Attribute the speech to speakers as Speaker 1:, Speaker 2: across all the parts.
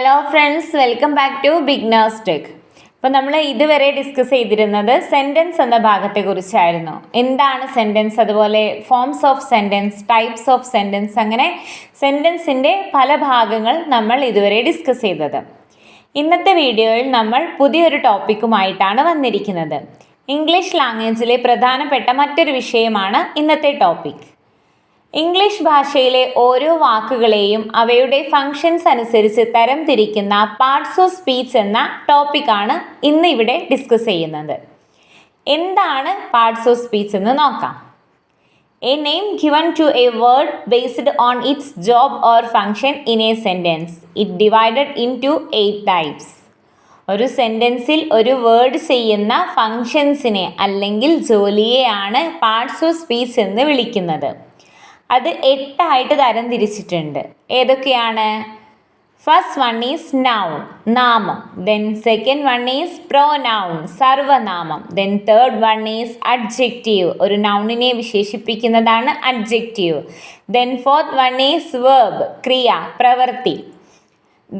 Speaker 1: Hello friends, welcome back to beginners tech. അപ്പോൾ നമ്മൾ ഇതുവരെ ഡിസ്കസ് ചെയ്തിരുന്നത് സെൻറ്റൻസ് എന്ന ഭാഗത്തെക്കുറിച്ചായിരുന്നു. എന്താണ് സെൻറ്റൻസ്, അതുപോലെ forms of sentence, types of sentence, അങ്ങനെ സെൻറ്റൻസിൻ്റെ പല ഭാഗങ്ങൾ നമ്മൾ ഇതുവരെ ഡിസ്കസ് ചെയ്തത്. ഇന്നത്തെ വീഡിയോയിൽ നമ്മൾ പുതിയൊരു ടോപ്പിക്കുമായിട്ടാണ് വന്നിരിക്കുന്നത്. ഇംഗ്ലീഷ് ലാംഗ്വേജിലെ പ്രധാനപ്പെട്ട മറ്റൊരു വിഷയമാണ് ഇന്നത്തെ ടോപ്പിക്. ഇംഗ്ലീഷ് ഭാഷയിലെ ഓരോ വാക്കുകളെയും അവയുടെ ഫങ്ഷൻസ് അനുസരിച്ച് തരംതിരിക്കുന്ന പാർട്സ് ഓഫ് സ്പീച്ച് എന്ന ടോപ്പിക്കാണ് ഇന്ന് ഇവിടെ ഡിസ്കസ് ചെയ്യുന്നത്. എന്താണ് പാർട്സ് ഓഫ് സ്പീച്ച് എന്ന് നോക്കാം. A name given to a word based on its job or function in a sentence. It divided into 8 types. ഒരു സെൻറ്റൻസിൽ ഒരു വേർഡ് ചെയ്യുന്ന ഫങ്ഷൻസിനെ അല്ലെങ്കിൽ ജോലിയെയാണ് പാർട്സ് ഓഫ് സ്പീച്ച് എന്ന് വിളിക്കുന്നത്. അത് 8 ആയിട്ട് തരംതിരിച്ചിട്ടുണ്ട്. ഏതൊക്കെയാണ്? ഫസ്റ്റ് വൺ ഈസ് നൗൺ, നാമം. Then second one is pronoun, സർവനാമം. Then third one is adjective, ഒരു നൗണിനെ വിശേഷിപ്പിക്കുന്നതാണ് adjective. Then fourth one is verb, ക്രിയ, പ്രവൃത്തി.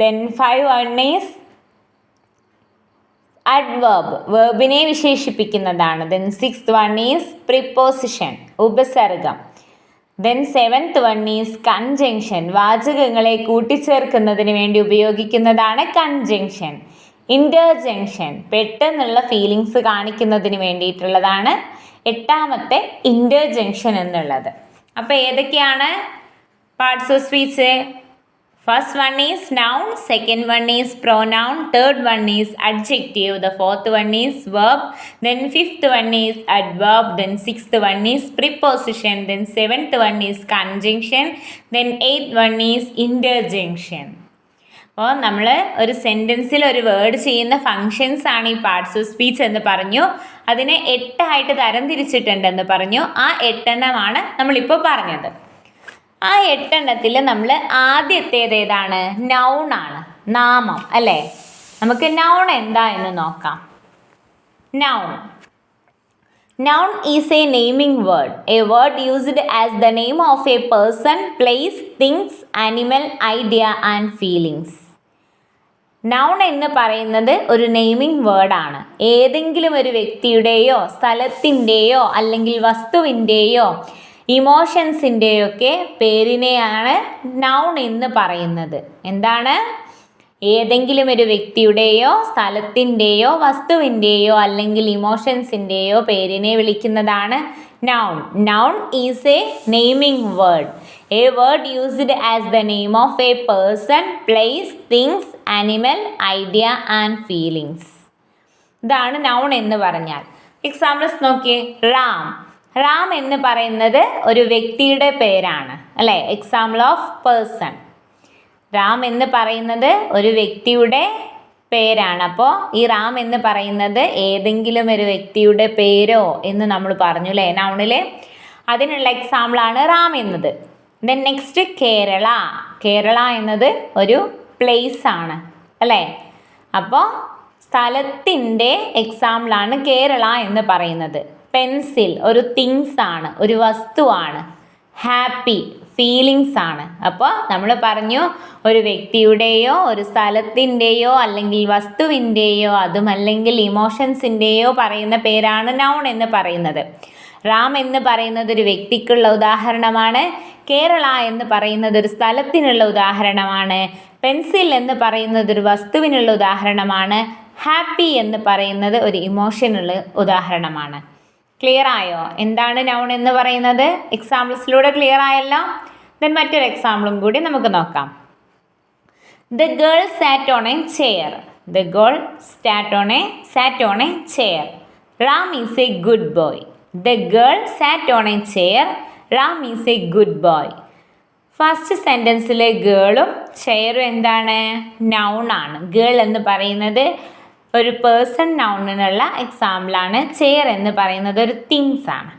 Speaker 1: Then five one is adverb, വേർബിനെ വിശേഷിപ്പിക്കുന്നതാണ്. Then sixth one is preposition, ഉപസർഗം. Then seventh one is conjunction, വാചകങ്ങളെ കൂട്ടിച്ചേർക്കുന്നതിന് വേണ്ടി ഉപയോഗിക്കുന്നതാണ് കൺജങ്ഷൻ. ഇൻ്റർജങ്ഷൻ, പെട്ടെന്നുള്ള ഫീലിങ്സ് കാണിക്കുന്നതിന് വേണ്ടിയിട്ടുള്ളതാണ് എട്ടാമത്തെ ഇൻ്റർജങ്ഷൻ എന്നുള്ളത്. അപ്പോൾ ഏതൊക്കെയാണ് parts of speech? First one is noun, second one is pronoun, third one is adjective, the fourth one is verb, then fifth one is adverb, then sixth one is preposition, then seventh one is conjunction, then eighth one is interjunction. അപ്പോൾ നമ്മൾ ഒരു സെൻറ്റൻസിൽ ഒരു word ചെയ്യുന്ന functions ആണ് ഈ parts of speech എന്ന് പറഞ്ഞു. അതിനെ 8 ആയിട്ട് തരംതിരിച്ചിട്ടുണ്ടെന്ന് പറഞ്ഞു. ആ 8 എണ്ണമാണ് നമ്മളിപ്പോൾ പറഞ്ഞത്. ആ 8 എണ്ണത്തിൽ നമ്മൾ ആദ്യത്തേത് ഏതാണ്? നൗൺ ആണ്, നാമം അല്ലേ. നമുക്ക് നൗൺ എന്താ എന്ന് നോക്കാം. Noun is a naming word, a word used as the name of a person, place, things, animal, idea and feelings. Noun എന്ന് പറയുന്നത് ഒരു നെയിമിംഗ് വേർഡാണ്. ഏതെങ്കിലും ഒരു വ്യക്തിയുടെയോ സ്ഥലത്തിൻ്റെയോ അല്ലെങ്കിൽ വസ്തുവിൻ്റെയോ ഇമോഷൻസിൻ്റെയൊക്കെ പേരിനെയാണ് നൗൺ എന്ന് പറയുന്നത്. എന്താണ്? ഏതെങ്കിലും ഒരു വ്യക്തിയുടെയോ സ്ഥലത്തിൻ്റെയോ വസ്തുവിൻ്റെയോ അല്ലെങ്കിൽ ഇമോഷൻസിൻ്റെയോ പേരിനെ വിളിക്കുന്നതാണ് noun. Noun is a naming word, A word used as the name of a person, place, things, animal, idea and feelings. ഇതാണ് നൗൺ എന്ന് പറഞ്ഞാൽ. എക്സാമ്പിൾസ് നോക്കിയേ. റാം എന്ന് പറയുന്നത് ഒരു വ്യക്തിയുടെ പേരാണ് അല്ലേ. Example of person. റാം എന്ന് പറയുന്നത് ഒരു വ്യക്തിയുടെ പേരാണ്. അപ്പോൾ ഈ റാം എന്ന് പറയുന്നത് ഏതെങ്കിലും ഒരു വ്യക്തിയുടെ പേരോ എന്ന് നമ്മൾ പറഞ്ഞു അല്ലേ നൗണിൽ. അതിനുള്ള എക്സാമ്പിളാണ് റാം എന്നത്. ദെൻ നെക്സ്റ്റ് കേരള എന്നത് ഒരു പ്ലേസ് ആണ് അല്ലേ. അപ്പോൾ സ്ഥലത്തിൻ്റെ എക്സാമ്പിളാണ് കേരള എന്ന് പറയുന്നത്. പെൻസിൽ ഒരു തിങ്സ് ആണ്, ഒരു വസ്തുവാണ്. ഹാപ്പി ഫീലിങ്സ് ആണ്. അപ്പോൾ നമ്മൾ പറഞ്ഞു ഒരു വ്യക്തിയുടെയോ ഒരു സ്ഥലത്തിൻ്റെയോ അല്ലെങ്കിൽ വസ്തുവിൻ്റെയോ അതുമല്ലെങ്കിൽ ഇമോഷൻസിൻ്റെയോ പറയുന്ന പേരാണ് നൗൺ എന്ന് പറയുന്നത്. റാം എന്ന് പറയുന്നത് ഒരു വ്യക്തിക്കുള്ള ഉദാഹരണമാണ്. കേരള എന്ന് പറയുന്നത് ഒരു സ്ഥലത്തിനുള്ള ഉദാഹരണമാണ്. പെൻസിൽ എന്ന് പറയുന്നത് ഒരു വസ്തുവിനുള്ള ഉദാഹരണമാണ്. ഹാപ്പി എന്ന് പറയുന്നത് ഒരു ഇമോഷനുള്ള ഉദാഹരണമാണ്. ക്ലിയർ ആയോ എന്താണ് നൗൺ എന്ന് പറയുന്നത്? എക്സാമ്പിൾസിലൂടെ ക്ലിയർ ആയല്ലോ. ദെൻ മറ്റൊരു എക്സാമ്പിളും കൂടി നമുക്ക് നോക്കാം. The girl sat on a chair. The girl sat on a chair. Ram is a good boy. The girl sat on a chair. Ram is a good boy. First സെൻറ്റൻസിലെ ഗേളും ചെയറും എന്താണ്? നൗൺ ആണ്. ഗേൾ എന്ന് പറയുന്നത് ഒരു പേഴ്സൺ നൗണിനുള്ള എക്സാമ്പിളാണ്. ചെയർ എന്ന് പറയുന്നത് ഒരു തിങ്സ് ആണ്.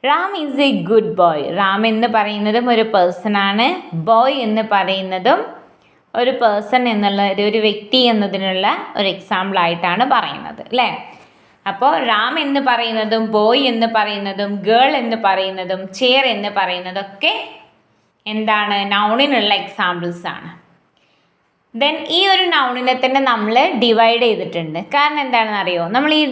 Speaker 1: Ram is a good boy. Ram എന്ന് പറയുന്നതും ഒരു പേഴ്സൺ ആണ്. ബോയ് എന്ന് പറയുന്നതും ഒരു പേഴ്സൺ എന്നുള്ള ഒരു വ്യക്തി എന്നതിനുള്ള ഒരു എക്സാമ്പിൾ ആയിട്ടാണ് പറയുന്നത് അല്ലേ. അപ്പോൾ റാം എന്ന് പറയുന്നതും ബോയ് എന്ന് പറയുന്നതും ഗേൾ എന്ന് പറയുന്നതും ചെയർ എന്ന് പറയുന്നതൊക്കെ എന്താണ്? നൗണിനുള്ള എക്സാമ്പിൾസ് ആണ്. ദെൻ ഈ ഒരു നൗണിനെ തന്നെ നമ്മൾ ഡിവൈഡ് ചെയ്തിട്ടുണ്ട്. കാരണം എന്താണെന്ന് അറിയോ, നമ്മൾ ഈ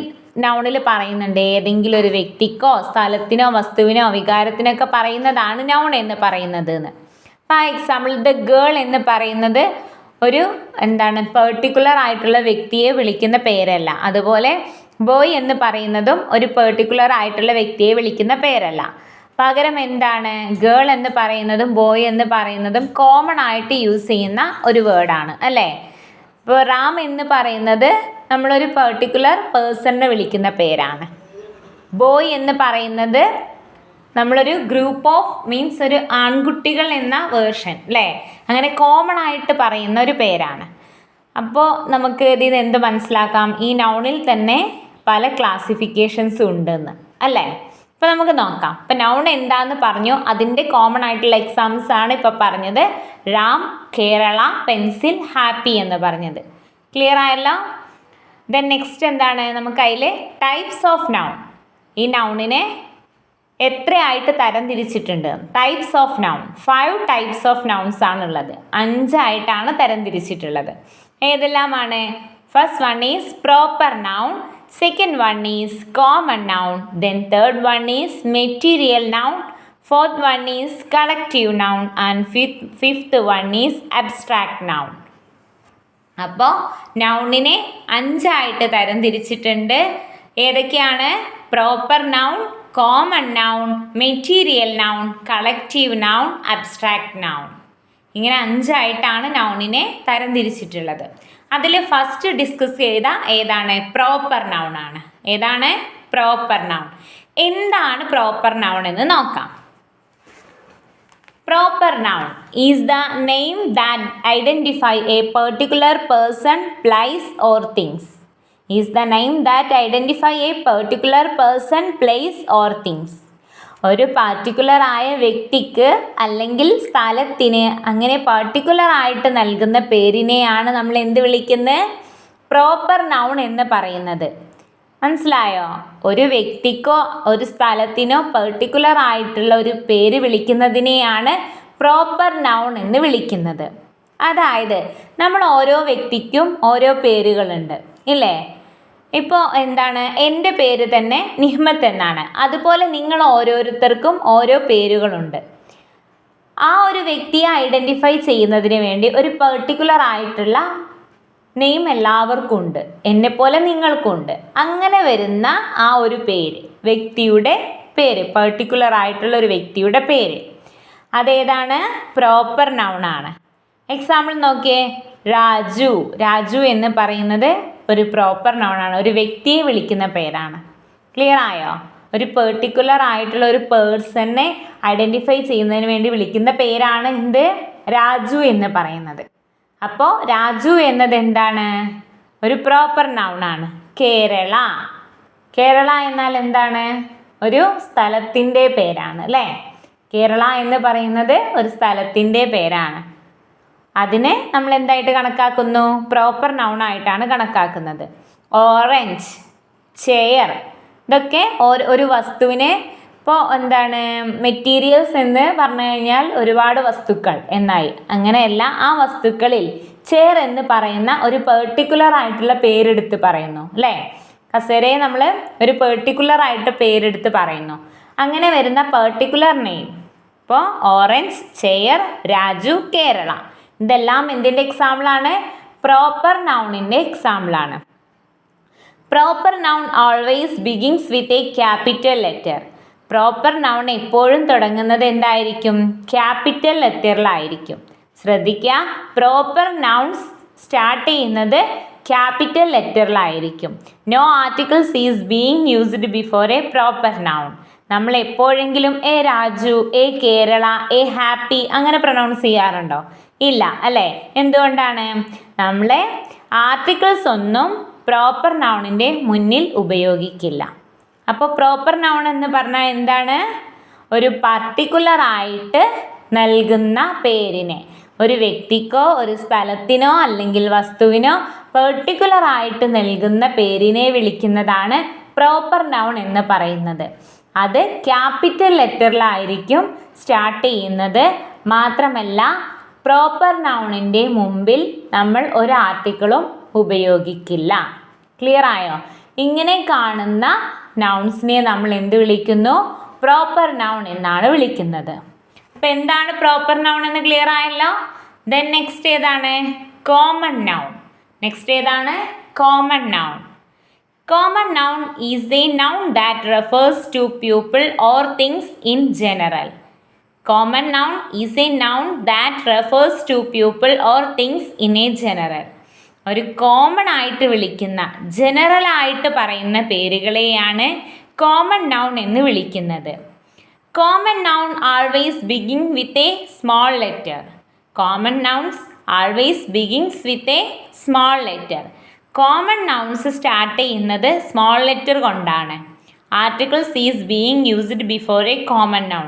Speaker 1: നൗണിൽ പറയുന്നുണ്ട് ഏതെങ്കിലും ഒരു വ്യക്തിക്കോ സ്ഥലത്തിനോ വസ്തുവിനോ വികാരത്തിനോ ഒക്കെ പറയുന്നതാണ് നൗൺ എന്ന് പറയുന്നത് എന്ന്. ഫോർ എക്സാമ്പിൾ ദ ഗേൾ എന്ന് പറയുന്നത് ഒരു പെർട്ടിക്കുലർ ആയിട്ടുള്ള വ്യക്തിയെ വിളിക്കുന്ന പേരല്ല. അതുപോലെ ബോയ് എന്ന് പറയുന്നതും ഒരു പെർട്ടിക്കുലർ ആയിട്ടുള്ള വ്യക്തിയെ വിളിക്കുന്ന പേരല്ല. പകരം എന്താണ്, ഗേൾ എന്ന് പറയുന്നതും ബോയ് എന്ന് പറയുന്നതും കോമൺ ആയിട്ട് യൂസ് ചെയ്യുന്ന ഒരു വേർഡാണ് അല്ലേ. ഇപ്പോൾ റാം എന്ന് പറയുന്നത് നമ്മളൊരു പെർട്ടിക്കുലർ പേഴ്സണിനെ വിളിക്കുന്ന പേരാണ്. ബോയ് എന്ന് പറയുന്നത് നമ്മളൊരു ഗ്രൂപ്പ് ഓഫ് മീൻസ് ഒരു ആൺകുട്ടികൾ എന്ന വേർഷൻ അല്ലേ, അങ്ങനെ കോമൺ ആയിട്ട് പറയുന്ന ഒരു പേരാണ്. അപ്പോൾ നമുക്ക് ഇതിൽ എന്ത് മനസ്സിലാക്കാം, ഈ നൗണിൽ തന്നെ പല ക്ലാസിഫിക്കേഷൻസും ഉണ്ടെന്ന് അല്ലേ. ഇപ്പോൾ നമുക്ക് നോക്കാം. ഇപ്പം നൗൺ എന്താന്ന് പറഞ്ഞു, അതിൻ്റെ കോമൺ ആയിട്ടുള്ള എക്സാമ്പിൾസ് ആണ് ഇപ്പോൾ പറഞ്ഞത്. റാം, കേരള, പെൻസിൽ, ഹാപ്പി എന്ന് പറഞ്ഞത്. ക്ലിയർ ആയല്ലോ. ദെൻ നെക്സ്റ്റ് എന്താണ്, നമുക്ക് അതിൽ ടൈപ്സ് ഓഫ് നൗൺ, ഈ നൗണിനെ എത്രയായിട്ട് തരം തിരിച്ചിട്ടുണ്ട്. Types of noun 5 types of nouns ആണുള്ളത്. 5 ആയിട്ടാണ് തരം തിരിച്ചിട്ടുള്ളത്. ഏതെല്ലാമാണ്? First one is proper noun, second one is common noun, then third one is material noun, fourth one is collective noun and fifth one is abstract noun. അപ്പോൾ നൗണിനെ 5 ആയിട്ട് തരം തിരിച്ചിട്ടുണ്ട്. ഏതൊക്കെയാണ്? Proper noun, common noun, material noun, collective noun, abstract noun. ഇങ്ങനെ 5 ആയിട്ടാണ് നൗണിനെ തരം തിരിച്ചിട്ടുള്ളത്. അതിൽ first discuss ചെയ്ത ഏതാണ്? പ്രോപ്പർ നൗൺ ആണ്. ഏതാണ്? Proper noun. എന്താണ് പ്രോപ്പർ നൗൺ എന്ന് നോക്കാം. Proper noun is the name that identify A particular person, place or things. Is the name that identify A particular person, place or things. ഒരു particular ആയ വ്യക്തിക്ക് അല്ലെങ്കിൽ സ്ഥലത്തിന് അങ്ങനെ പാർട്ടിക്കുലർ ആയിട്ട് നൽകുന്ന പേരിനെയാണ് നമ്മൾ എന്ത് വിളിക്കുന്നത്? പ്രോപ്പർ നൗൺ എന്ന് പറയുന്നത്. മനസ്സിലായോ? ഒരു വ്യക്തിക്കോ ഒരു സ്ഥലത്തിനോ പെർട്ടിക്കുലർ ആയിട്ടുള്ള ഒരു പേര് വിളിക്കുന്നതിനെയാണ് പ്രോപ്പർ നൗൺ എന്ന് വിളിക്കുന്നത്. അതായത് നമ്മൾ ഓരോ വ്യക്തിക്കും ഓരോ പേരുകളുണ്ട് ഇല്ലേ. ഇപ്പോൾ എൻ്റെ പേര് തന്നെ നിഹ്മത്ത് എന്നാണ്. അതുപോലെ നിങ്ങൾ ഓരോരുത്തർക്കും ഓരോ പേരുകളുണ്ട്. ആ ഒരു വ്യക്തിയെ ഐഡൻറ്റിഫൈ ചെയ്യുന്നതിന് വേണ്ടി ഒരു പെർട്ടിക്കുലർ ആയിട്ടുള്ള നെയിം എല്ലാവർക്കും ഉണ്ട്. എന്നെപ്പോലെ നിങ്ങൾക്കുണ്ട്. അങ്ങനെ വരുന്ന ആ ഒരു പേര്, വ്യക്തിയുടെ പേര്, പെർട്ടിക്കുലർ ആയിട്ടുള്ള ഒരു വ്യക്തിയുടെ പേര്, അതേതാണ്? പ്രോപ്പർ നൗൺ ആണ്. എക്സാമ്പിൾ നോക്കിയേ. രാജു. രാജു എന്ന് പറയുന്നത് ഒരു പ്രോപ്പർ നൗൺ ആണ്. ഒരു വ്യക്തിയെ വിളിക്കുന്ന പേരാണ്. ക്ലിയർ ആയോ? ഒരു പെർട്ടിക്കുലർ ആയിട്ടുള്ള ഒരു പേഴ്സണെ ഐഡൻറ്റിഫൈ ചെയ്യുന്നതിന് വേണ്ടി വിളിക്കുന്ന പേരാണ് എന്ത്? രാജു എന്ന് പറയുന്നത്. അപ്പോൾ രാജു എന്നത് എന്താണ്? ഒരു പ്രോപ്പർ നൗൺ ആണ്. കേരള. കേരള എന്നാൽ എന്താണ്? ഒരു സ്ഥലത്തിൻ്റെ പേരാണ് അല്ലേ. കേരള എന്ന് പറയുന്നത് ഒരു സ്ഥലത്തിൻ്റെ പേരാണ്. അതിനെ നമ്മൾ എന്തായിട്ട് കണക്കാക്കുന്നു? പ്രോപ്പർ നൗൺ ആയിട്ടാണ് കണക്കാക്കുന്നത്. ഓറഞ്ച്, ചെയർ, ഇതൊക്കെ ഒരു വസ്തുവിനെ ഇപ്പോൾ മെറ്റീരിയൽസ് എന്ന് പറഞ്ഞു കഴിഞ്ഞാൽ ഒരുപാട് വസ്തുക്കൾ എന്നായി. അങ്ങനെയല്ല, ആ വസ്തുക്കളിൽ ചെയർ എന്ന് പറയുന്ന ഒരു പെർട്ടിക്കുലർ ആയിട്ടുള്ള പേരെടുത്ത് പറയുന്നു അല്ലേ. കസേരയെ നമ്മൾ ഒരു പെർട്ടിക്കുലർ ആയിട്ട് പേരെടുത്ത് പറയുന്നു. അങ്ങനെ വരുന്ന പെർട്ടിക്കുലർ നെയിം. ഇപ്പോൾ ഓറഞ്ച്, ചെയർ, രാജു, കേരള, ഇതെല്ലാം എന്തിൻ്റെ എക്സാമ്പിളാണ്? പ്രോപ്പർ നൗണിൻ്റെ എക്സാമ്പിളാണ്. Proper noun always begins with a capital letter. പ്രോപ്പർ നൗൺ എപ്പോഴും തുടങ്ങുന്നത് എന്തായിരിക്കും? ക്യാപിറ്റൽ ലെറ്ററിലായിരിക്കും. ശ്രദ്ധിക്കുക, പ്രോപ്പർ നൗൺസ് സ്റ്റാർട്ട് ചെയ്യുന്നത് ക്യാപിറ്റൽ ലെറ്ററിലായിരിക്കും. No articles is being used before a proper noun. നമ്മൾ എപ്പോഴെങ്കിലും a Raju, a Kerala, a happy അങ്ങനെ പ്രൊനൗൺസ് ചെയ്യാറുണ്ടോ? ഇല്ല അല്ലേ. എന്തുകൊണ്ടാണ്? നമ്മളെ ആർട്ടിക്കിൾസ് ഒന്നും പ്രോപ്പർ നൗണിൻ്റെ മുന്നിൽ ഉപയോഗിക്കില്ല. അപ്പോൾ പ്രോപ്പർ നൗൺ എന്ന് പറഞ്ഞാൽ എന്താണ്? ഒരു പർട്ടിക്കുലർ ആയിട്ട് നൽകുന്ന പേരിനെ, ഒരു വ്യക്തിക്കോ ഒരു സ്ഥലത്തിനോ അല്ലെങ്കിൽ വസ്തുവിനോ പെർട്ടിക്കുലർ ആയിട്ട് നൽകുന്ന പേരിനെ വിളിക്കുന്നതാണ് പ്രോപ്പർ നൗൺ എന്ന് പറയുന്നത്. അത് ക്യാപിറ്റൽ ലെറ്ററിലായിരിക്കും സ്റ്റാർട്ട് ചെയ്യുന്നത്. മാത്രമല്ല പ്രോപ്പർ നൗണിൻ്റെ മുമ്പിൽ നമ്മൾ ഒരു ആർട്ടിക്കിളും ഉപയോഗിക്കില്ല. ക്ലിയർ ആയോ? ഇങ്ങനെ കാണുന്ന നൗൺസിനെ നമ്മൾ എന്ത് വിളിക്കുന്നു? പ്രോപ്പർ നൗൺ എന്നാണ് വിളിക്കുന്നത്. അപ്പം എന്താണ് പ്രോപ്പർ നൗൺ എന്ന് ക്ലിയർ ആയല്ലോ. ദെൻ നെക്സ്റ്റ് ഏതാണ്? Common noun. നെക്സ്റ്റ് ഏതാണ്? Common noun. Common noun is a noun that refers to people or things in general. Common noun is a noun that refers to people or things in a general. ഒരു common ആയിട്ട് വിളിക്കുന്ന, general ആയിട്ട് പറയുന്ന പേരുകളെയാണ് common noun എന്ന് വിളിക്കുന്നത്. Common noun always begin with a small letter. Common nouns always begins with A small letter. Common nouns start ചെയ്യുന്നത് small letter കൊണ്ടാണ്. Articles is being used before A common noun.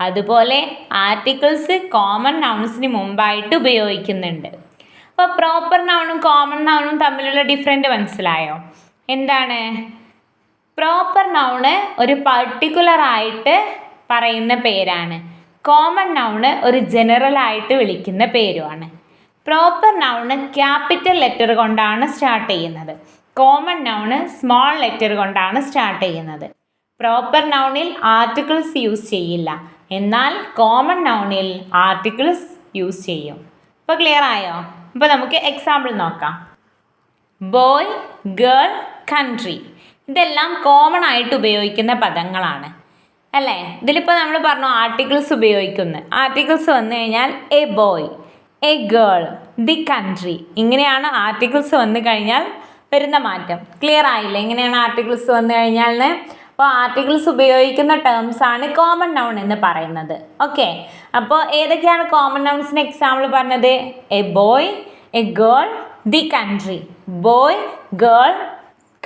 Speaker 1: അതുപോലെ articles common നൗൺസിന് മുമ്പായിട്ട് ഉപയോഗിക്കുന്നുണ്ട്. അപ്പോൾ proper നൗണും common നൗണും തമ്മിലുള്ള different മനസ്സിലായോ? എന്താണ്? Proper noun ഒരു പർട്ടിക്കുലർ ആയിട്ട് പറയുന്ന പേരാണ്. കോമൺ നൗണ് ഒരു ജനറൽ ആയിട്ട് വിളിക്കുന്ന പേരുമാണ്. പ്രോപ്പർ നൗണ് ക്യാപിറ്റൽ ലെറ്റർ കൊണ്ടാണ് സ്റ്റാർട്ട് ചെയ്യുന്നത്. കോമൺ നൗണ് സ്മോൾ ലെറ്റർ കൊണ്ടാണ് സ്റ്റാർട്ട് ചെയ്യുന്നത്. പ്രോപ്പർ നൗണിൽ ആർട്ടിക്കിൾസ് യൂസ് ചെയ്യില്ല, എന്നാൽ കോമൺ നൗണിൽ ആർട്ടിക്കിൾസ് യൂസ് ചെയ്യും. ഇപ്പോൾ ക്ലിയർ ആയോ? അപ്പോൾ നമുക്ക് എക്സാമ്പിൾ നോക്കാം. ബോയ്, ഗേൾ, കൺട്രി ഇതെല്ലാം കോമൺ ആയിട്ട് ഉപയോഗിക്കുന്ന പദങ്ങളാണ് അല്ലേ? ഇതിലിപ്പോൾ നമ്മൾ പറഞ്ഞു ആർട്ടിക്കിൾസ് ഉപയോഗിക്കുന്നു. ആർട്ടിക്കിൾസ് വന്നു കഴിഞ്ഞാൽ A boy, A girl, the country, ഇങ്ങനെയാണ് ആർട്ടിക്കിൾസ് വന്നു കഴിഞ്ഞാൽ വരുന്ന മാറ്റം. ക്ലിയർ ആയില്ല എങ്ങനെയാണ് ആർട്ടിക്കിൾസ് വന്നു കഴിഞ്ഞാൽ? അപ്പോൾ ആർട്ടിക്കിൾസ് ഉപയോഗിക്കുന്ന ടേംസ് ആണ് കോമൺ നൗൺ എന്ന് പറയുന്നത്. ഓക്കെ, അപ്പോൾ ഏതൊക്കെയാണ് കോമൺ നൗൺസിന് എക്സാമ്പിൾ പറഞ്ഞത്? A boy, A girl, the country. Boy, girl,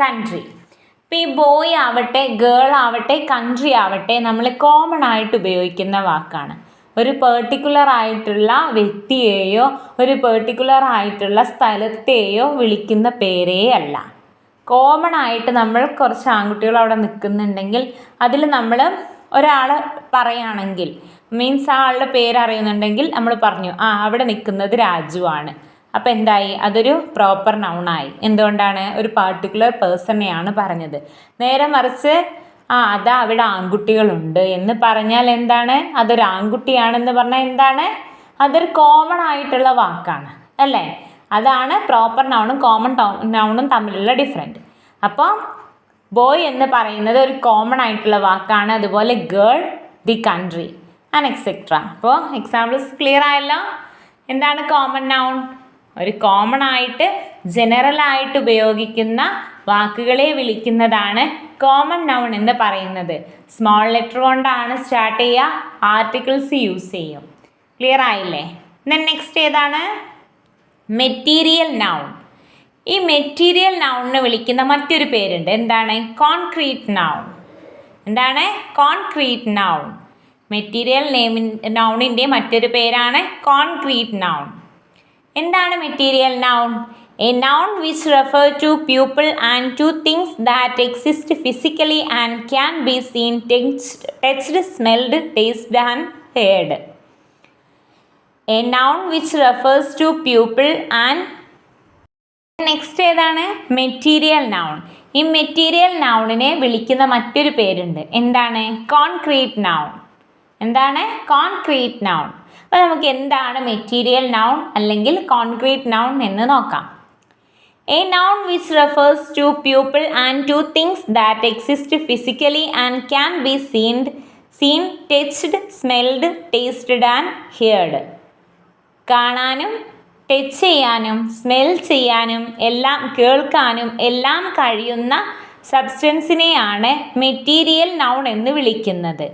Speaker 1: country. ഇപ്പോൾ ഈ ബോയ് ആവട്ടെ, ഗേൾ ആവട്ടെ, കൺട്രി ആവട്ടെ നമ്മൾ കോമൺ ആയിട്ട് ഉപയോഗിക്കുന്ന വാക്കാണ്. ഒരു പെർട്ടിക്കുലർ ആയിട്ടുള്ള വ്യക്തിയെയോ ഒരു പെർട്ടിക്കുലർ ആയിട്ടുള്ള സ്ഥലത്തെയോ വിളിക്കുന്ന പേരേ അല്ല. കോമൺ ആയിട്ട് നമ്മൾ കുറച്ച് ആൺകുട്ടികൾ അവിടെ നിൽക്കുന്നുണ്ടെങ്കിൽ അതിൽ നമ്മൾ ഒരാൾ പറയുകയാണെങ്കിൽ, മീൻസ് ആ ആളുടെ പേര് അറിയുന്നുണ്ടെങ്കിൽ നമ്മൾ പറഞ്ഞു അവിടെ നിൽക്കുന്നത് രാജുവാണ്. അപ്പോൾ എന്തായി? അതൊരു പ്രോപ്പർ നൗണായി. എന്തുകൊണ്ടാണ്? ഒരു പർട്ടിക്കുലർ പേഴ്സണെയാണ് പറഞ്ഞത്. നേരെ മറിച്ച് അതാ അവിടെ ആൺകുട്ടികളുണ്ട് എന്ന് പറഞ്ഞാൽ എന്താണ്? അതൊരു ആൺകുട്ടിയാണെന്ന് പറഞ്ഞാൽ എന്താണ്? അതൊരു കോമൺ ആയിട്ടുള്ള വാക്കാണ് അല്ലേ? അതാണ് പ്രോപ്പർ നൗണും കോമൺ നൗണും തമ്മിലുള്ള ഡിഫറൻറ്റ്. അപ്പോൾ ബോയ് എന്ന് പറയുന്നത് ഒരു കോമൺ ആയിട്ടുള്ള വാക്കാണ്. അതുപോലെ girl, the country and etcetera. അപ്പോൾ എക്സാമ്പിൾസ് ക്ലിയർ ആയല്ലോ. എന്താണ് കോമൺ നൗൺ? ഒരു കോമൺ ആയിട്ട് ജനറൽ ആയിട്ട് ഉപയോഗിക്കുന്ന വാക്കുകളെ വിളിക്കുന്നതാണ് കോമൺ നൗൺ എന്ന് പറയുന്നത്. സ്മോൾ ലെറ്റർ കൊണ്ടാണ് സ്റ്റാർട്ട് ചെയ്യുക, ആർട്ടിക്കിൾസ് യൂസ് ചെയ്യും. ക്ലിയർ ആയില്ലേ? നെക്സ്റ്റ് ഏതാണ്? Material noun. ഈ മെറ്റീരിയൽ നൗണിനെ വിളിക്കുന്ന മറ്റൊരു പേരുണ്ട്. എന്താണ്? Concrete noun. എന്താണ്? Concrete noun. മെറ്റീരിയൽ നൗണിൻ്റെ മറ്റൊരു പേരാണ് കോൺക്രീറ്റ് നൗൺ. എന്താണ് material noun? A noun which refer to people and to things that exist physically and can be seen, touched, smelled, tasted and heard. A noun which refers to people and next ഏതാണ്? Material noun. ഈ material നൗണിനെ വിളിക്കുന്ന മറ്റൊരു പേരുണ്ട്. എന്താണ്? Concrete noun. എന്താണ്? Concrete noun. അപ്പോൾ നമുക്ക് എന്താണ് മെറ്റീരിയൽ നൗൺ അല്ലെങ്കിൽ കോൺക്രീറ്റ് നൗൺ എന്ന് നോക്കാം. A noun which refers to people and to things that exist physically and can be seen, touched, smelled, tasted and heard. കാണാനും ടച്ച് ചെയ്യാനും സ്മെൽ ചെയ്യാനും എല്ലാം കേൾക്കാനും എല്ലാം കഴിയുന്ന സബ്സ്റ്റൻസിനെയാണ് മെറ്റീരിയൽ നൗൺ എന്ന് വിളിക്കുന്നത്.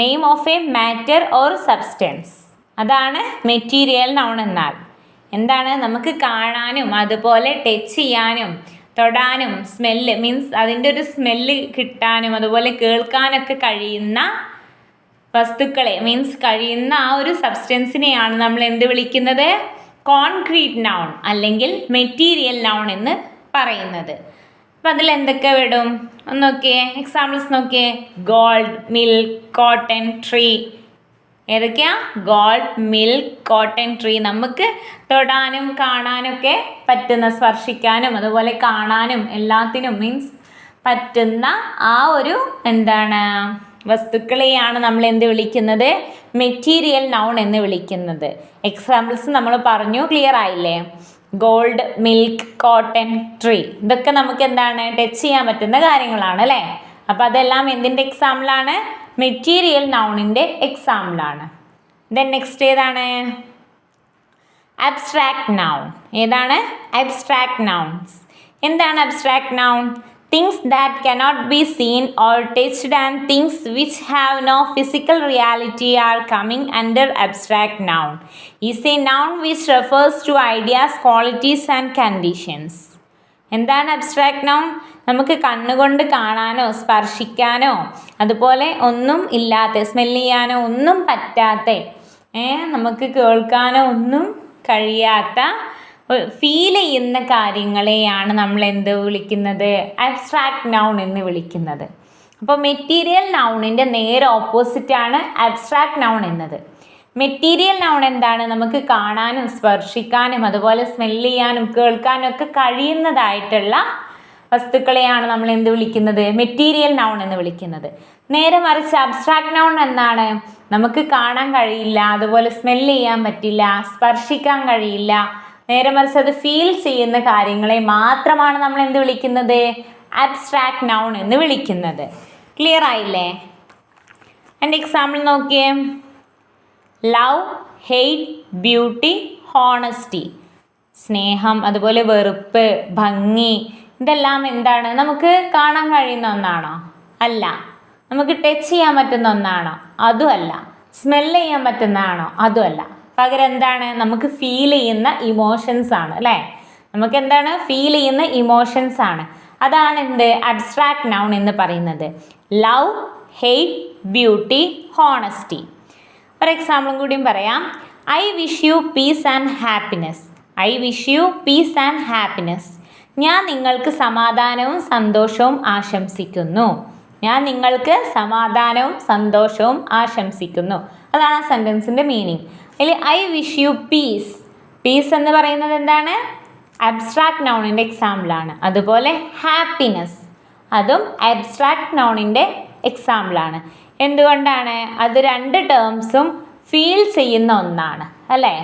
Speaker 1: Name of A matter or substance, അതാണ് മെറ്റീരിയൽ നൗൺ എന്നാൽ. എന്താണ്? നമുക്ക് കാണാനും അതുപോലെ ടച്ച് ചെയ്യാനും തൊടാനും സ്മെല്ല് മീൻസ് അതിൻ്റെ ഒരു സ്മെല്ല് കിട്ടാനും അതുപോലെ കേൾക്കാനൊക്കെ കഴിയുന്ന വസ്തുക്കളെ മീൻസ് കഴിയുന്ന ആ ഒരു സബ്സ്റ്റൻസിനെയാണ് നമ്മൾ എന്ത് വിളിക്കുന്നത്? കോൺക്രീറ്റ് നൗൺ അല്ലെങ്കിൽ മെറ്റീരിയൽ നൗൺ എന്ന് പറയുന്നത്. അപ്പം അതിൽ എന്തൊക്കെ വിടും? ഒന്ന് നോക്കിയേ, എക്സാമ്പിൾസ് നോക്കിയേ. ഗോൾഡ്, മിൽക്ക്, കോട്ടൺ, ട്രീ, ഏതൊക്കെയാ? Gold, milk, cotton tree. നമുക്ക് തൊടാനും കാണാനൊക്കെ പറ്റുന്ന, സ്പർശിക്കാനും അതുപോലെ കാണാനും എല്ലാത്തിനും മീൻസ് പറ്റുന്ന ആ ഒരു എന്താണ് വസ്തുക്കളെയാണ് നമ്മൾ എന്ത് വിളിക്കുന്നത്? മെറ്റീരിയൽ നൗൺ എന്ന് വിളിക്കുന്നത്. എക്സാമ്പിൾസ് നമ്മൾ പറഞ്ഞു, ക്ലിയർ ആയില്ലേ? ഗോൾഡ്, മിൽക്ക്, കോട്ടൺ, ട്രീ, ഇതൊക്കെ നമുക്ക് എന്താണ് ടച്ച് ചെയ്യാൻ പറ്റുന്ന കാര്യങ്ങളാണ് അല്ലേ? അപ്പം അതെല്ലാം എന്തിൻ്റെ എക്സാമ്പിളാണ്? മെറ്റീരിയൽ നൗണിൻ്റെ എക്സാമ്പിളാണ്. ദെൻ നെക്സ്റ്റ് ഏതാണ്? Abstract noun. ഏതാണ്? Abstract nouns. എന്താണ് abstract noun? Things that cannot be seen or touched and things which have no physical reality are coming under abstract noun. Is a noun which refers to ideas, qualities and conditions. എന്താണ് abstract noun? നമുക്ക് കണ്ണുകൊണ്ട് കാണാനോ സ്പർശിക്കാനോ അതുപോലെ ഒന്നും ഇല്ലാത്ത, smell ചെയ്യാനോ ഒന്നും പറ്റാത്ത, നമുക്ക് കേൾക്കാനോ ഒന്നും കഴിയാത്ത, ഫീൽ ചെയ്യുന്ന കാര്യങ്ങളെയാണ് നമ്മൾ എന്ത് വിളിക്കുന്നത്? അബ്സ്ട്രാക്ട് നൗൺ എന്ന് വിളിക്കുന്നത്. അപ്പോൾ മെറ്റീരിയൽ നൗണിൻ്റെ നേരെ ഓപ്പോസിറ്റാണ് അബ്സ്ട്രാക്ട് നൗൺ എന്നത്. മെറ്റീരിയൽ നൗൺ എന്താണ്? നമുക്ക് കാണാനും സ്പർശിക്കാനും അതുപോലെ സ്മെല്ല് ചെയ്യാനും കേൾക്കാനും ഒക്കെ കഴിയുന്നതായിട്ടുള്ള വസ്തുക്കളെയാണ് നമ്മൾ എന്ത് വിളിക്കുന്നത്? മെറ്റീരിയൽ നൗൺ എന്ന് വിളിക്കുന്നത്. നേരെ മറിച്ച് അബ്സ്ട്രാക്ട് നൗൺ എന്താണ്? നമുക്ക് കാണാൻ കഴിയില്ല, അതുപോലെ സ്മെല്ല് ചെയ്യാൻ പറ്റില്ല, സ്പർശിക്കാൻ കഴിയില്ല, നേരെ മറിച്ച് അത് ഫീൽ ചെയ്യുന്ന കാര്യങ്ങളെ മാത്രമാണ് നമ്മൾ എന്ത് വിളിക്കുന്നത്? അബ്സ്ട്രാക്ട് നൗൺ എന്ന് വിളിക്കുന്നത്. ക്ലിയർ ആയില്ലേ? എൻ്റെ എക്സാമ്പിൾ നോക്കിയേ. Love, hate, beauty, honesty. സ്നേഹം, അതുപോലെ വെറുപ്പ്, ഭംഗി, ഇതെല്ലാം എന്താണ്? നമുക്ക് കാണാൻ കഴിയുന്ന ഒന്നാണോ? അല്ല. നമുക്ക് ടച്ച് ചെയ്യാൻ പറ്റുന്ന ഒന്നാണോ? അതുമല്ല. സ്മെല്ല് ചെയ്യാൻ പറ്റുന്നതാണോ? അതുമല്ല. പകരം എന്താണ്? നമുക്ക് ഫീൽ ചെയ്യുന്ന ഇമോഷൻസ് ആണ് അല്ലേ? നമുക്ക് എന്താണ്? ഫീൽ ചെയ്യുന്ന ഇമോഷൻസ് ആണ്. അതാണ് എന്ത്? അബ്സ്ട്രാക്ട് നൗൺ എന്ന് പറയുന്നത്. Love, hate, beauty, honesty. ഒരു എക്സാമ്പിളും കൂടിയും പറയാം. I wish you piece and happiness. I wish you piece and happiness. ഞാൻ നിങ്ങൾക്ക് സമാധാനവും സന്തോഷവും ആശംസിക്കുന്നു. ഞാൻ നിങ്ങൾക്ക് സമാധാനവും സന്തോഷവും ആശംസിക്കുന്നു. അതാണ് ആ സെൻറ്റൻസിൻ്റെ മീനിങ്. അതിൽ I wish you peace. Peace എന്ന് പറയുന്നത് എന്താണ്? അബ്സ്ട്രാക്ട് നൗണിൻ്റെ എക്സാമ്പിളാണ്. അതുപോലെ ഹാപ്പിനെസ്, അതും അബ്സ്ട്രാക്ട് നൗണിൻ്റെ എക്സാമ്പിളാണ്. എന്തുകൊണ്ടാണ്? അത് രണ്ട് ടേംസും ഫീൽ ചെയ്യുന്ന ഒന്നാണ് അല്ലേ?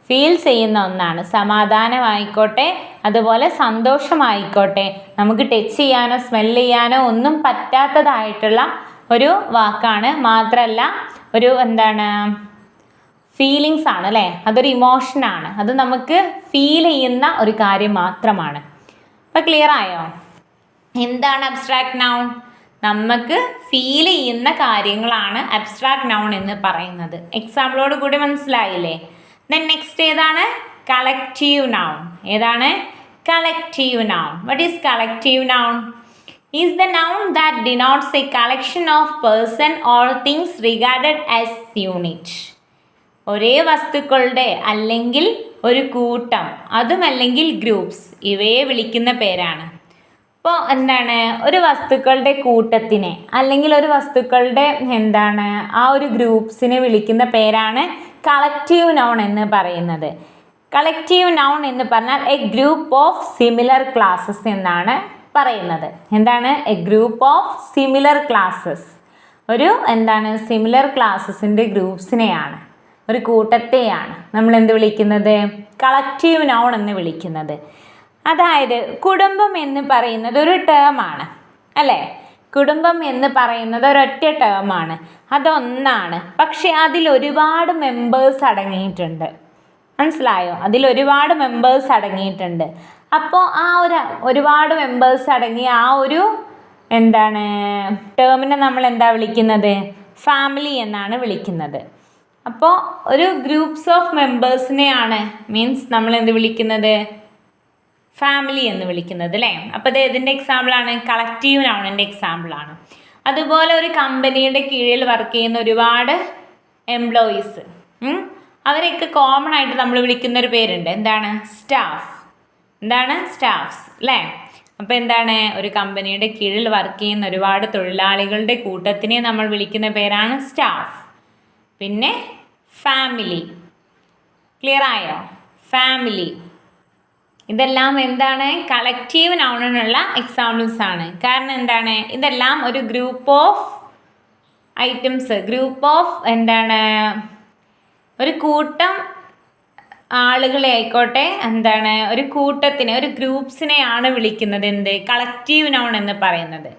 Speaker 1: ഫീൽ ചെയ്യുന്ന ഒന്നാണ്. സമാധാനമായിക്കോട്ടെ അതുപോലെ സന്തോഷമായിക്കോട്ടെ, നമുക്ക് ടച്ച് ചെയ്യാനോ സ്മെല്ല് ചെയ്യാനോ ഒന്നും പറ്റാത്തതായിട്ടുള്ള ഒരു വാക്കാണ്. മാത്രമല്ല ഒരു എന്താണ് ഫീലിങ്സ് ആണ് അല്ലേ? അതൊരു ഇമോഷനാണ്. അത് നമുക്ക് ഫീൽ ചെയ്യുന്ന ഒരു കാര്യം മാത്രമാണ്. അപ്പോൾ ക്ലിയർ ആയോ? എന്താണ് അബ്സ്ട്രാക്ട് നൗൺ? നമുക്ക് ഫീൽ ചെയ്യുന്ന കാര്യങ്ങളാണ് അബ്സ്ട്രാക്ട് നൗൺ എന്ന് പറയുന്നത്. എക്സാമ്പിളോട് കൂടി മനസ്സിലായില്ലേ? ദെൻ നെക്സ്റ്റ് ഏതാണ്? Collective noun. ഏതാണ്? Collective noun. What is collective noun? Is the noun that denotes a collection of person or things regarded as unit. ഒരേ വസ്തുക്കളുടെ അല്ലെങ്കിൽ ഒരു കൂട്ടം, അതുമല്ലെങ്കിൽ ഗ്രൂപ്പ്സ്, ഇവയെ വിളിക്കുന്ന പേരാണ്. അപ്പോൾ എന്താണ്? ഒരു വസ്തുക്കളുടെ കൂട്ടത്തിനെ അല്ലെങ്കിൽ ഒരു വസ്തുക്കളുടെ എന്താണ് ആ ഒരു ഗ്രൂപ്പ്സിനെ വിളിക്കുന്ന പേരാണ് കളക്റ്റീവ് നൗൺ എന്ന് പറയുന്നത്. കളക്റ്റീവ് നൗൺ എന്ന് പറഞ്ഞാൽ A group of similar classes എന്നാണ് പറയുന്നത്. എന്താണ്? A group of similar classes. ഒരു എന്താണ് സിമിലർ ക്ലാസ്സസിൻ്റെ ഗ്രൂപ്പ്സിനെയാണ്, ഒരു കൂട്ടത്തെയാണ് നമ്മൾ എന്ത് വിളിക്കുന്നത്? കളക്റ്റീവ് നൗൺ എന്ന് വിളിക്കുന്നത്. അതായത് കുടുംബം എന്ന് പറയുന്നത് ഒരു ടേമാണ് അല്ലേ? കുടുംബം എന്ന് പറയുന്നത് ഒരൊറ്റ ടേമാണ്, അതൊന്നാണ്. പക്ഷെ അതിൽ ഒരുപാട് മെമ്പേഴ്സ് അടങ്ങിയിട്ടുണ്ട്. മനസ്സിലായോ? അതിൽ ഒരുപാട് മെമ്പേഴ്സ് അടങ്ങിയിട്ടുണ്ട്. അപ്പോൾ ആ ഒരുപാട് മെമ്പേഴ്സ് അടങ്ങിയ ആ ഒരു എന്താണ് ടേമിനെ നമ്മൾ എന്താ വിളിക്കുന്നത്? ഫാമിലി എന്നാണ് വിളിക്കുന്നത്. അപ്പോൾ ഒരു ഗ്രൂപ്പ്സ് ഓഫ് മെമ്പേഴ്സിനെയാണ് മീൻസ് നമ്മൾ എന്ത് വിളിക്കുന്നത്? ഫാമിലി എന്ന് വിളിക്കുന്നത് അല്ലേ? അപ്പോൾ ഇത് ഏതിൻ്റെ എക്സാമ്പിളാണ്? കളക്റ്റീവ് നൗണിൻ്റെ എക്സാമ്പിളാണ്. അതുപോലെ ഒരു കമ്പനിയുടെ കീഴിൽ വർക്ക് ചെയ്യുന്ന ഒരുപാട് എംപ്ലോയീസ്, അവരെയൊക്കെ കോമൺ ആയിട്ട് നമ്മൾ വിളിക്കുന്ന ഒരു പേരുണ്ട്. എന്താണ്? സ്റ്റാഫ്. എന്താണ്? സ്റ്റാഫ്സ് അല്ലേ? അപ്പോൾ എന്താണ്? ഒരു കമ്പനിയുടെ കീഴിൽ വർക്ക് ചെയ്യുന്ന ഒരുപാട് തൊഴിലാളികളുടെ കൂട്ടത്തിനെ നമ്മൾ വിളിക്കുന്ന പേരാണ് സ്റ്റാഫ്. പിന്നെ ഫാമിലി. ക്ലിയർ ആയോ? ഫാമിലി. ഇതെല്ലാം എന്താണ്? കളക്റ്റീവ് നൗണിനുള്ള എക്സാമ്പിൾസ് ആണ്. കാരണം എന്താണ്? ഇതെല്ലാം ഒരു group of items, group of എന്താണ്, ഒരു കൂട്ടം ആളുകളെ ആയിക്കോട്ടെ, എന്താണ്, ഒരു കൂട്ടത്തിനെ, ഒരു ഗ്രൂപ്പ്സിനെയാണ് വിളിക്കുന്നത് എന്ത്? കളക്റ്റീവ് നൗൺ എന്ന് പറയുന്നത്.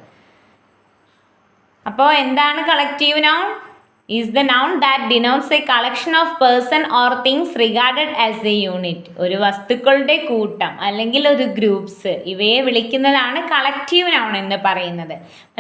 Speaker 1: അപ്പോൾ എന്താണ് collective noun? is the noun that denotes a collection of person or things regarded as a unit. ഒരു വസ്തുക്കളുടെ കൂട്ടം അല്ലെങ്കിൽ ഒരു ഗ്രൂപ്പ്സ്, ഇവയെ വിളിക്കുന്നതാണ് കളക്റ്റീവ് നൗൺ എന്ന് പറയുന്നത്.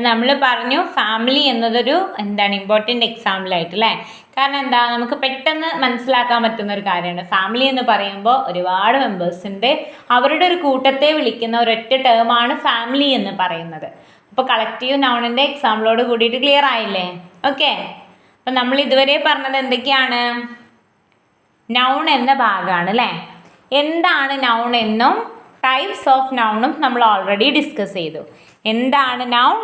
Speaker 1: നമ്മൾ പറഞ്ഞു ഫാമിലി എന്നതൊരു എന്താണ് ഇമ്പോർട്ടൻ്റ് എക്സാമ്പിൾ ആയിട്ട് അല്ലേ. കാരണം എന്താ, നമുക്ക് പെട്ടെന്ന് മനസ്സിലാക്കാൻ പറ്റുന്ന ഒരു കാര്യമാണ്. ഫാമിലി എന്ന് പറയുമ്പോൾ ഒരുപാട് മെമ്പേഴ്സ് ഉണ്ട്, അവരുടെ ഒരു കൂട്ടത്തെ വിളിക്കുന്ന ഒരൊറ്റ ടേമാണ് ഫാമിലി എന്ന് പറയുന്നത്. അപ്പോൾ കളക്റ്റീവ് നൗണിൻ്റെ എക്സാമ്പിളോട് കൂടിയിട്ട് ക്ലിയർ ആയില്ലേ? ഓക്കെ. അപ്പം നമ്മൾ ഇതുവരെ പറഞ്ഞത് എന്തൊക്കെയാണ്? നൗൺ എന്ന ഭാഗമാണ് അല്ലേ. എന്താണ് നൗൺ എന്നും ടൈപ്സ് ഓഫ് നൗണും നമ്മൾ ഓൾറെഡി ഡിസ്കസ് ചെയ്തു. എന്താണ് നൗൺ,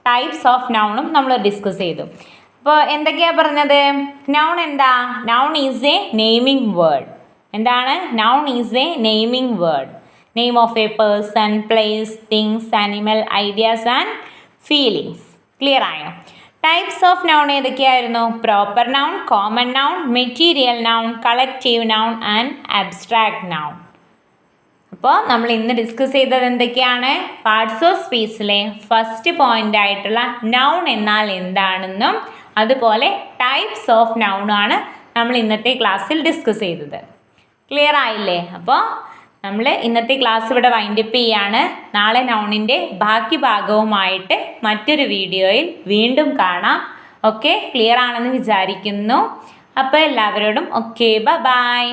Speaker 1: ടൈപ്സ് ഓഫ് നൗണും നമ്മൾ ഡിസ്കസ് ചെയ്തു. അപ്പോൾ എന്തൊക്കെയാണ് പറഞ്ഞത്? നൗൺ എന്താ? Noun is a naming word. എന്താണ്? Noun is a naming word. Name of a person, place, things, animal, ideas and feelings. Clear ആയോ? ടൈപ്സ് ഓഫ് നൗൺ ഏതൊക്കെയായിരുന്നു? Proper noun, common noun, material noun, collective noun and abstract noun. അപ്പോൾ നമ്മൾ ഇന്ന് discuss ചെയ്തത് എന്തൊക്കെയാണ്? Parts of സ്പീച്ചിലെ first point ആയിട്ടുള്ള noun എന്നാൽ എന്താണെന്നും അതുപോലെ ടൈപ്സ് ഓഫ് നൗണാണ് നമ്മൾ ഇന്നത്തെ ക്ലാസ്സിൽ ഡിസ്കസ് ചെയ്തത്. ക്ലിയർ ആയില്ലേ? അപ്പോൾ നമ്മൾ ഇന്നത്തെ ക്ലാസ് ഇവിടെ വൈൻഡപ്പ് ചെയ്യാണ്. നാളെ നൗണിൻ്റെ ബാക്കി ഭാഗവുമായിട്ട് മറ്റൊരു വീഡിയോയിൽ വീണ്ടും കാണാം. ഓക്കെ, ക്ലിയർ ആണെന്ന് വിചാരിക്കുന്നു. അപ്പോൾ എല്ലാവരോടും ഓക്കെ, ബൈ.